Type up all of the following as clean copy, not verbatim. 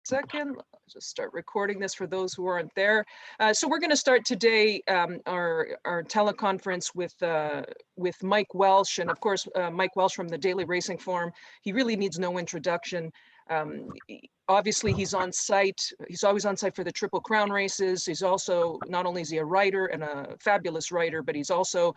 second. I'll just start recording this for those who aren't there. So we're going to start today our teleconference with Mike Welsch, and of course Mike Welsch from the Daily Racing Forum. He really needs no introduction. Obviously, he's on site. He's always on site for the Triple Crown races. He's also, not only is he a writer and a fabulous writer, but he's also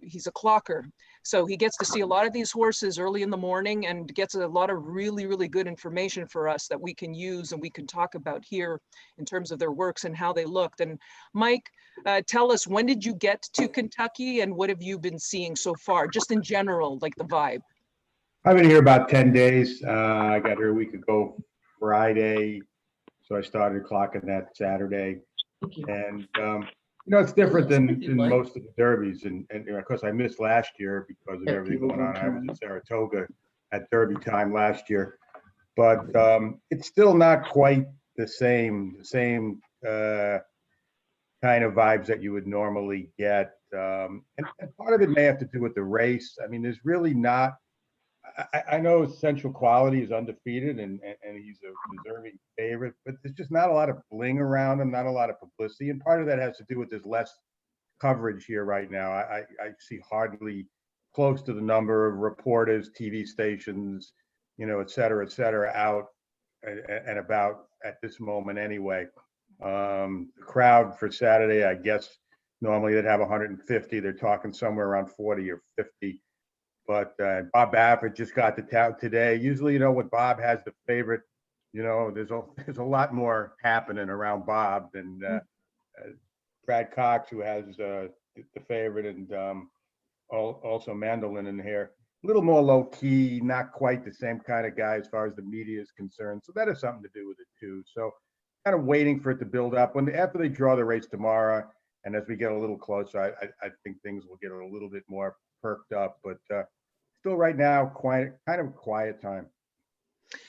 he's a clocker. So he gets to see a lot of these horses early in the morning and gets a lot of really, really good information for us that we can use and we can talk about here in terms of their works and how they looked. And Mike, tell us, when did you get to Kentucky and what have you been seeing so far, just in general, like the vibe? I've been here about 10 days. I got here a week ago Friday, so I started clocking that Saturday. And it's different than most of the derbies, and of course I missed last year because of everything going on. I was in Saratoga at Derby time last year, but it's still not quite the same kind of vibes that you would normally get. And part of it may have to do with the race. I mean, there's really not. I know Essential Quality is undefeated and he's a deserving favorite, but there's just not a lot of bling around him, not a lot of publicity. And part of that has to do with there's less coverage here right now. I see hardly close to the number of reporters, TV stations, et cetera, out and about at this moment anyway. The crowd for Saturday, I guess, normally they'd have 150. They're talking somewhere around 40 or 50. But Bob Baffert just got to town today. Usually, when Bob has the favorite, there's a lot more happening around Bob than Brad Cox, who has the favorite, and also Mandolin in here. A little more low key, not quite the same kind of guy as far as the media is concerned. So that has something to do with it too. So kind of waiting for it to build up. After they draw the race tomorrow, and as we get a little closer, I think things will get a little bit more perked up, but still right now, kind of quiet time.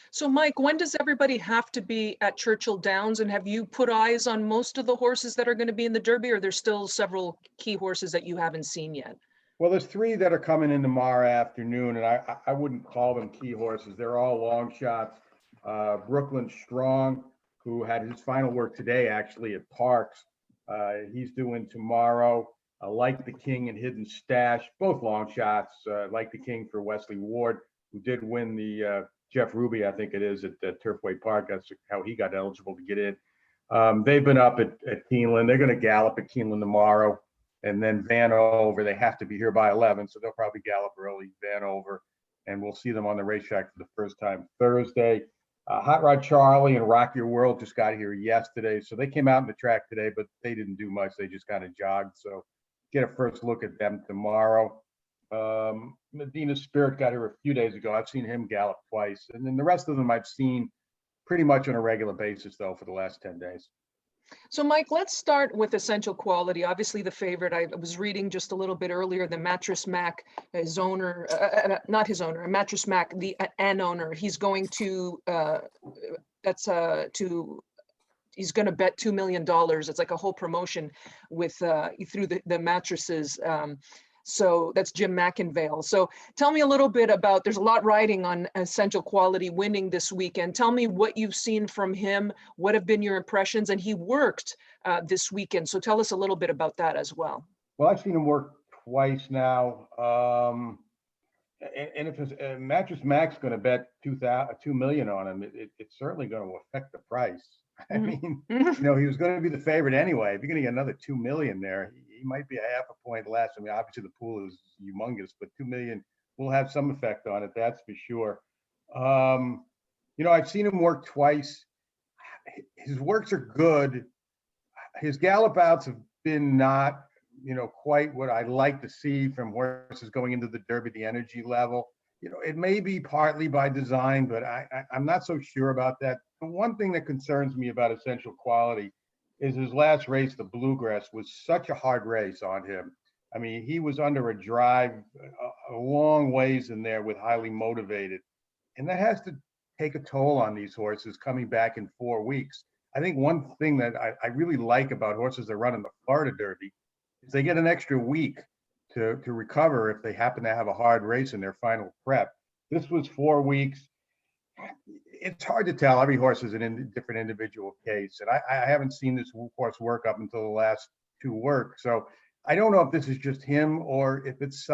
So Mike, when does everybody have to be at Churchill Downs, and have you put eyes on most of the horses that are going to be in the Derby, or there's still several key horses that you haven't seen yet? Well, there's 3 that are coming in tomorrow afternoon, and I wouldn't call them key horses. They're all long shots. Brooklyn Strong, who had his final work today actually at Parks, he's doing tomorrow. Like the King and Hidden Stash, both long shots. Like the King for Wesley Ward, who did win the Jeff Ruby, I think it is, at Turfway Park. That's how he got eligible to get in. They've been up at Keeneland. They're going to gallop at Keeneland tomorrow. And then Vanover, they have to be here by 11, so they'll probably gallop early, Vanover. And we'll see them on the racetrack for the first time Thursday. Hot Rod Charlie and Rock Your World just got here yesterday. So they came out on the track today, but they didn't do much. They just kind of jogged. So get a first look at them tomorrow. Medina Spirit got here a few days ago. I've seen him gallop twice. And then the rest of them I've seen pretty much on a regular basis, though, for the last 10 days. So Mike, let's start with Essential Quality. Obviously the favorite. I was reading just a little bit earlier, the Mattress Mac, his owner, not his owner, Mattress Mac, an owner, he's going to, he's going to bet $2 million. It's like a whole promotion with through the mattresses. So that's Jim McInvale. So tell me a little bit about, there's a lot riding on Essential Quality winning this weekend. Tell me what you've seen from him. What have been your impressions? And he worked this weekend. So tell us a little bit about that as well. Well, I've seen him work twice now. And if Mattress Mac's going to bet $2 million on him, it's certainly going to affect the price. I mean, he was going to be the favorite anyway. If you're going to get another $2 million there, he might be a half a point less. I mean, obviously the pool is humongous, but $2 million will have some effect on it. That's for sure. I've seen him work twice. His works are good. His gallop outs have been not, quite what I'd like to see from horses going into the Derby, the energy level. It may be partly by design, but I'm not so sure about that. The one thing that concerns me about Essential Quality is his last race, the Bluegrass, was such a hard race on him. I mean, he was under a drive a long ways in there with highly motivated. And that has to take a toll on these horses coming back in 4 weeks. I think one thing that I really like about horses that run in the Florida Derby is they get an extra week to recover if they happen to have a hard race in their final prep. This was 4 weeks. It's hard to tell. Every horse is different individual case, and I haven't seen this horse work up until the last two work. So I don't know if this is just him or if it's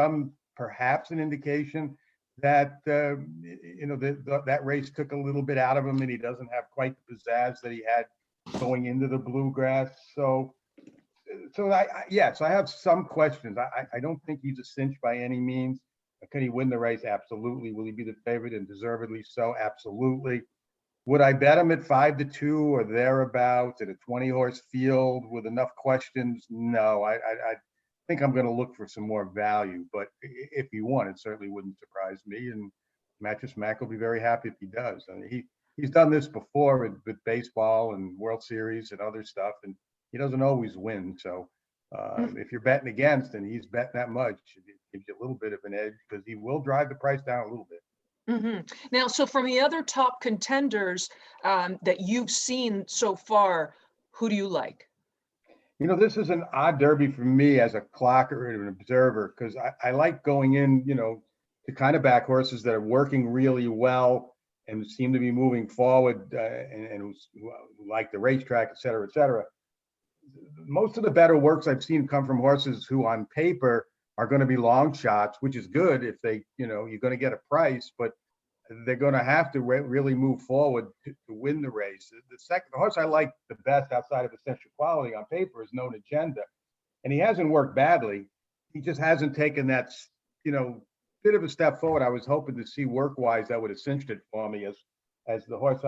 perhaps an indication that that race took a little bit out of him, and he doesn't have quite the pizzazz that he had going into the bluegrass. So yes, I have some questions. I don't think he's a cinch by any means. Can he win the race? Absolutely. Will he be the favorite, and deservedly so? Absolutely. Would I bet him at 5-2 or thereabouts in a 20-horse field with enough questions? No, I think I'm going to look for some more value. But if he won, it certainly wouldn't surprise me. And Mattress Mac will be very happy if he does. I mean, he's done this before with baseball and World Series and other stuff, and he doesn't always win. So if you're betting against and he's betting that much, it gives you a little bit of an edge because he will drive the price down a little bit. Now, so from the other top contenders that you've seen so far, who do you like? This is an odd Derby for me as a clocker and an observer, because I like going in, to kind of back horses that are working really well and seem to be moving forward and who like the racetrack, et cetera, et cetera. Most of the better works I've seen come from horses who on paper are going to be long shots, which is good if they, you're going to get a price, but they're going to have to really move forward to win the race. The horse I like the best outside of essential quality on paper is Known Agenda. And he hasn't worked badly. He just hasn't taken that, bit of a step forward. I was hoping to see work-wise that would have cinched it for me as the horse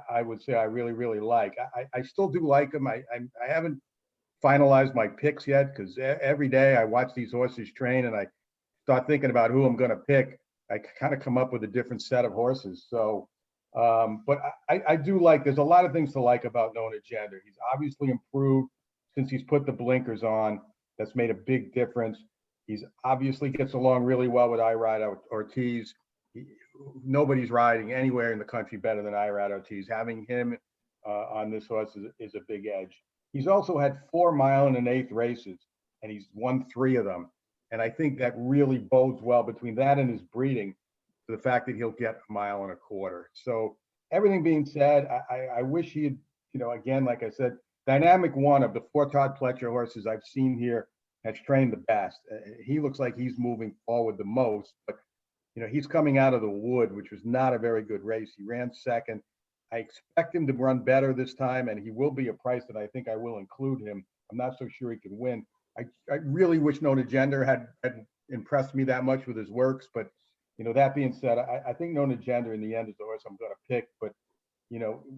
I would say I really, really like. I still do like him. I haven't finalized my picks yet because every day I watch these horses train and I start thinking about who I'm going to pick. I kind of come up with a different set of horses. So, but I do like, there's a lot of things to like about Known Agenda. He's obviously improved since he's put the blinkers on. That's made a big difference. He's obviously gets along really well with Irad Ortiz. Nobody's riding anywhere in the country better than Irad Ortiz. Having him on this horse is a big edge. He's also had 4 mile and an eighth races, and he's won 3 of them. And I think that really bodes well between that and his breeding for the fact that he'll get 1.25 miles. So everything being said, I wish he had, again, like I said, Dynamic One of the 4 Todd Pletcher horses I've seen here has trained the best. He looks like he's moving forward the most, but he's coming out of the wood, which was not a very good race. He ran second. I expect him to run better this time, and he will be a price that I think I will include him. I'm not so sure he can win. I really wish Known Agenda had impressed me that much with his works, but that being said, I think Known Agenda in the end is the horse I'm going to pick, but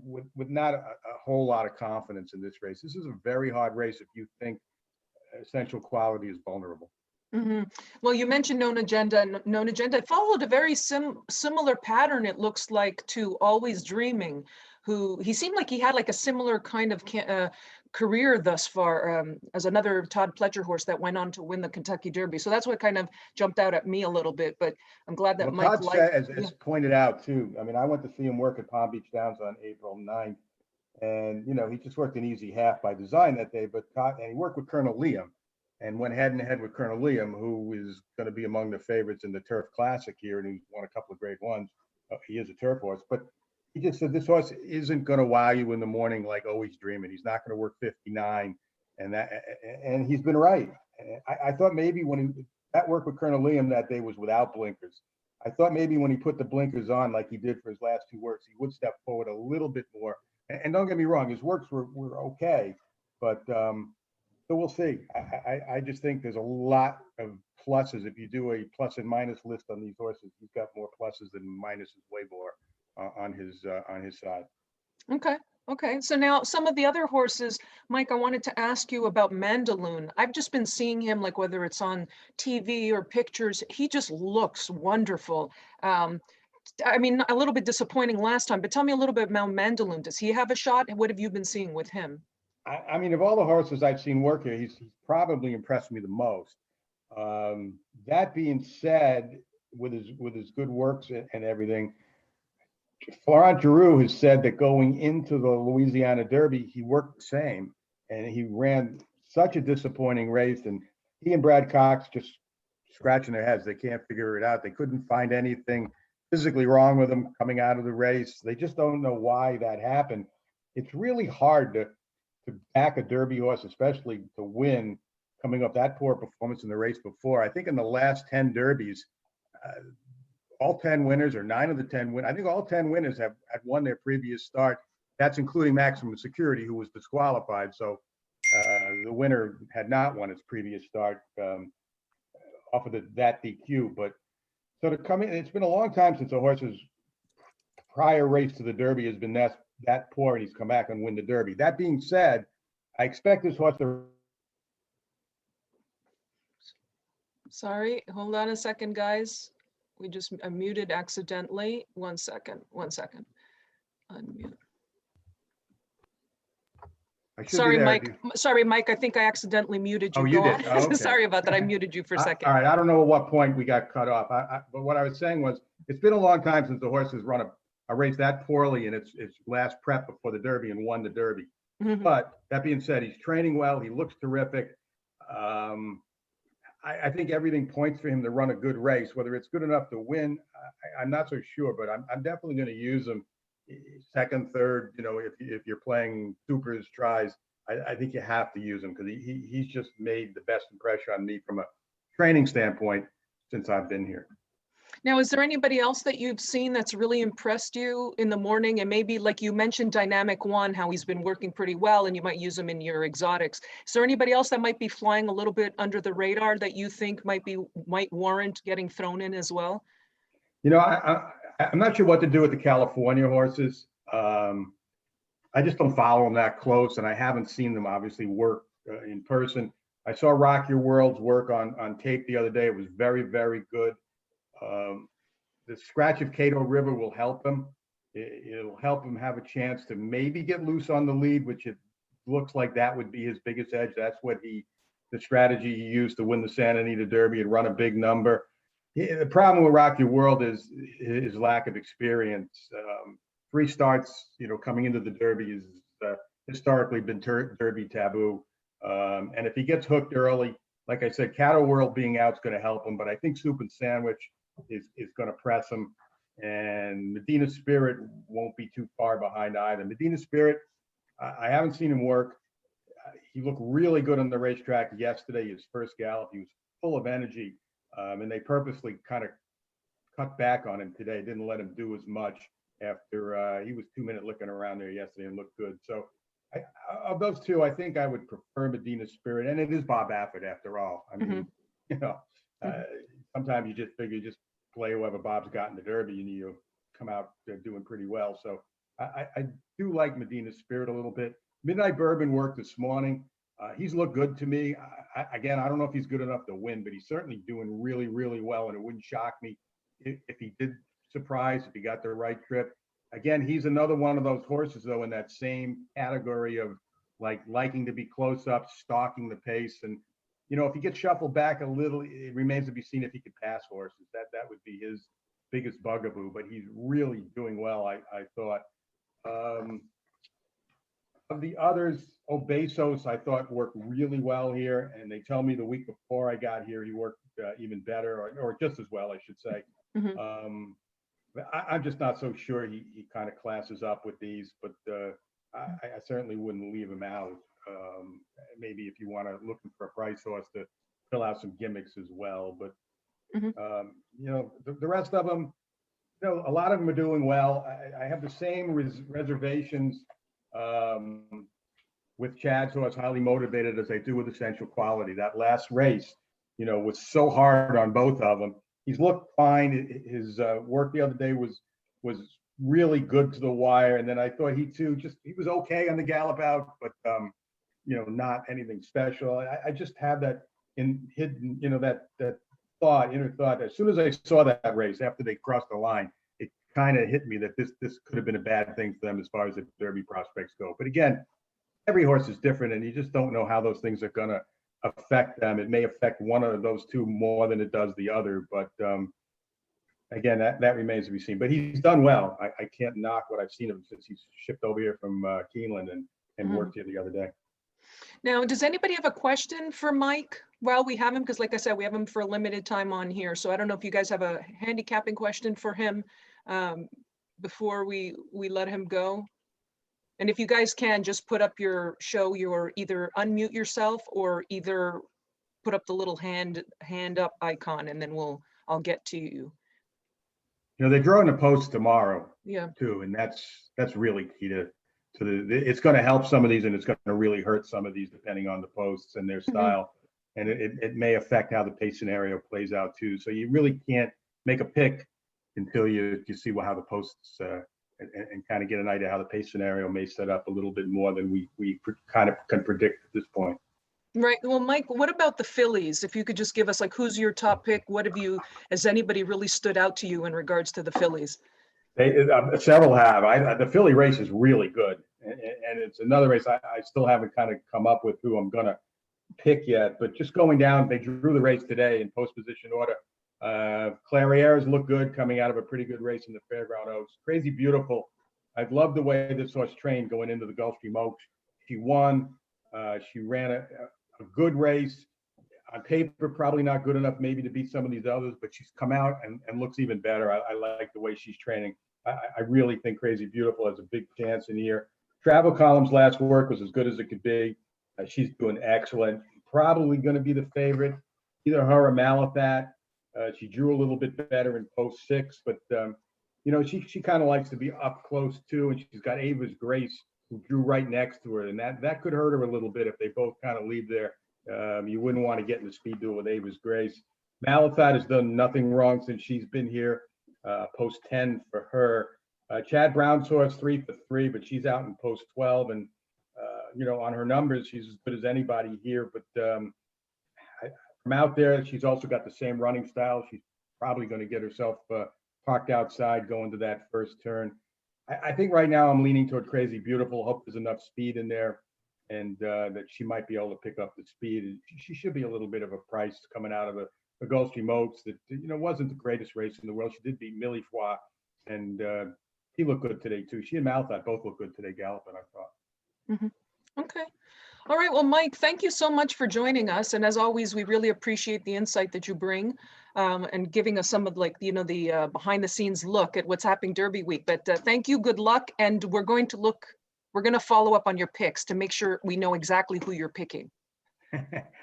with not a whole lot of confidence in this race. This is a very hard race if you think essential quality is vulnerable. Well, you mentioned Known Agenda. Known Agenda followed a very similar pattern, it looks like, to Always Dreaming, who he seemed like he had like a similar kind of career thus far as another Todd Pletcher horse that went on to win the Kentucky Derby. So that's what kind of jumped out at me a little bit, but I'm glad that Mike Todd as pointed out too. I mean, I went to see him work at Palm Beach Downs on April 9th, and he just worked an easy half by design that day, and he worked with Colonel Liam and went head and head with Colonel Liam, who is going to be among the favorites in the Turf Classic here, and he's won a couple of Grade 1s. He is a turf horse, but he just said this horse isn't going to wow you in the morning like Always Dreaming. He's not going to work 59, and he's been right. I thought maybe when that work with Colonel Liam that day was without blinkers. I thought maybe when he put the blinkers on, like he did for his last 2 works, he would step forward a little bit more. And don't get me wrong, his works were okay, but so we'll see. I just think there's a lot of pluses. If you do a plus and minus list on these horses, he's got more pluses than minuses, way more on his side. Okay. So now some of the other horses, Mike, I wanted to ask you about Mandaloun. I've just been seeing him, like whether it's on TV or pictures, he just looks wonderful. I mean, a little bit disappointing last time, but tell me a little bit about Mandaloun. Does he have a shot? What have you been seeing with him? I mean, of all the horses I've seen work here, he's probably impressed me the most. That being said, with his good works and everything, Florent Giroux has said that going into the Louisiana Derby, he worked the same, and he ran such a disappointing race. And he and Brad Cox just scratching their heads. They can't figure it out. They couldn't find anything physically wrong with him coming out of the race. They just don't know why that happened. It's really hard to back a Derby horse, especially to win, coming up that poor performance in the race before. I think in the last 10 Derbies, all 10 winners, or 9 of the 10 win, I think all 10 winners had won their previous start. That's including Maximum Security, who was disqualified. So the winner had not won its previous start off of that DQ. But so to come in, it's been a long time since a horse's prior race to the Derby has been that poor, and he's come back and win the Derby. That being said, I expect this horse to. Sorry, hold on a second, guys. We just muted accidentally. 1 second, 1 second. Unmute. Sorry, Mike. Sorry, Mike. I think I accidentally muted you. Oh, you Go did? on. Oh, okay. Sorry about that. I muted you for a second. All right. I don't know at what point we got cut off. But what I was saying was, it's been a long time since the horse has run a race that poorly in its last prep before the Derby and won the Derby. Mhm. But that being said, he's training well. He looks terrific. I think everything points for him to run a good race. Whether it's good enough to win, I'm not so sure. But I'm definitely going to use him second, third. You know, if you're playing supers, tries, I think you have to use him, because he's just made the best impression on me from a training standpoint since I've been here. Now, is there anybody else that you've seen that's really impressed you in the morning? And maybe, like you mentioned, Dynamic One, how he's been working pretty well, and you might use him in your exotics. Is there anybody else that might be flying a little bit under the radar that you think might warrant getting thrown in as well? You know, I'm not sure what to do with the California horses. I just don't follow them that close, and I haven't seen them obviously work in person. I saw Rock Your World's work on tape the other day. It was very, very good. The scratch of Cato River will help him. It'll help him have a chance to maybe get loose on the lead, which it looks like that would be his biggest edge. That's what the strategy he used to win the Santa Anita Derby and run a big number. The problem with Rock Your World is his lack of experience. 3 starts, coming into the Derby is historically been Derby taboo. And if he gets hooked early, like I said, Cato World being out is going to help him, but I think Soup and Sandwich is going to press him, and Medina Spirit won't be too far behind either. Medina Spirit, I haven't seen him work. He looked really good on the racetrack yesterday. His first gallop, he was full of energy, and they purposely kind of cut back on him today. Didn't let him do as much after he was 2-minute looking around there yesterday and looked good. So of those two, I think I would prefer Medina Spirit, and it is Bob Baffert after all. I mean, sometimes you just figure just play whoever Bob's got in the Derby and you come out doing pretty well. So I do like Medina Spirit a little bit. Midnight Bourbon worked this morning. He's looked good to me. Again, I don't know if he's good enough to win, but he's certainly doing really, really well. And it wouldn't shock me if he did surprise, if he got the right trip. Again, he's another one of those horses, though, in that same category of liking to be close up, stalking the pace. And, if he gets shuffled back a little, it remains to be seen if he could pass horses. That would be his biggest bugaboo, but he's really doing well, I thought. Of the others, Obesos, I thought worked really well here. And they tell me the week before I got here, he worked even better, or just as well, I should say. Mm-hmm. I'm just not so sure he kind of classes up with these, but I certainly wouldn't leave him out. Maybe if you want to look for a price horse to fill out some gimmicks as well. But, the rest of them, a lot of them are doing well. I have the same reservations with Chad's horse, Highly Motivated, as I do with Essential Quality. That last race, was so hard on both of them. He's looked fine. His work the other day was really good to the wire. And then I thought he was okay on the gallop out, but not anything special. I just have that hidden, that inner thought. As soon as I saw that race after they crossed the line, it kind of hit me that this could have been a bad thing for them as far as the Derby prospects go. But again, every horse is different, and you just don't know how those things are going to affect them. It may affect one of those two more than it does the other, but again, that remains to be seen. But he's done well. I can't knock what I've seen of him since he's shipped over here from Keeneland and worked here the other day. Now, does anybody have a question for Mike while we have him? Because like I said, we have him for a limited time on here. So I don't know if you guys have a handicapping question for him before we let him go. And if you guys can, just put up your either unmute yourself or either put up the little hand up icon, and then I'll get to you. You know, they're drawing the post tomorrow. Yeah. Too, and that's really key to it's going to help some of these, and it's going to really hurt some of these depending on the posts and their style, and it may affect how the pace scenario plays out too. So you really can't make a pick until you see how the posts and kind of get an idea how the pace scenario may set up a little bit more than we kind of can predict at this point. Right. Well, Mike, what about the fillies? If you could just give us, like, who's your top pick? Has anybody really stood out to you in regards to the fillies? Several have. The Philly race is really good, and it's another race I still haven't kind of come up with who I'm gonna pick yet. But just going down, they drew the race today in post position order. Clariers looked good coming out of a pretty good race in the Fairground Oaks. Crazy Beautiful. I've loved the way this horse trained going into the Gulfstream Oaks. She won. She ran a good race. On paper, probably not good enough maybe to beat some of these others, but she's come out and looks even better. I like the way she's training. I really think Crazy Beautiful has a big chance in here. Travel Column's last work was as good as it could be. She's doing excellent. Probably going to be the favorite, either her or Malathat. She drew a little bit better in post 6, but you know, she kind of likes to be up close too, and she's got Ava's Grace, who drew right next to her, and that could hurt her a little bit if they both kind of leave there. You wouldn't want to get in the speed duel with Ava's Grace. Malathat has done nothing wrong since she's been here. Post 10 for her. Chad Brown's horse 3 for 3, but she's out in post 12, and you know, on her numbers, she's as good as anybody here. But from out there, she's also got the same running style. She's probably going to get herself parked outside going to that first turn. I think right now I'm leaning toward Crazy Beautiful. Hope there's enough speed in there, and that she might be able to pick up the speed. And she should be a little bit of a price coming out of the Gulfstream Oaks that, you know, wasn't the greatest race in the world. She did beat Millie Foy, and he looked good today too. She and Malathat both looked good today galloping, I thought. Okay. All right. Well, Mike, thank you so much for joining us. And as always, we really appreciate the insight that you bring and giving us some of, like, you know, the behind the scenes look at what's happening Derby week. But thank you. Good luck. And we're going to follow up on your picks to make sure we know exactly who you're picking.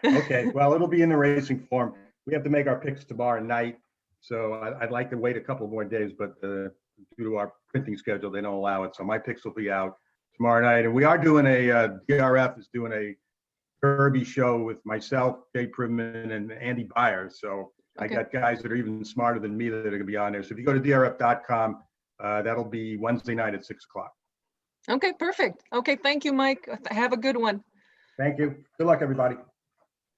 Okay. Well, it'll be in the racing form. We have to make our picks tomorrow night. So I'd like to wait a couple more days, but due to our printing schedule, they don't allow it. So my picks will be out tomorrow night. And we are doing DRF is doing a Derby show with myself, Jay Priveman, and Andy Byers. So okay. I got guys that are even smarter than me that are going to be on there. So if you go to drf.com, that'll be Wednesday night at 6 o'clock. Okay, perfect. Okay, thank you, Mike. Have a good one. Thank you. Good luck, everybody.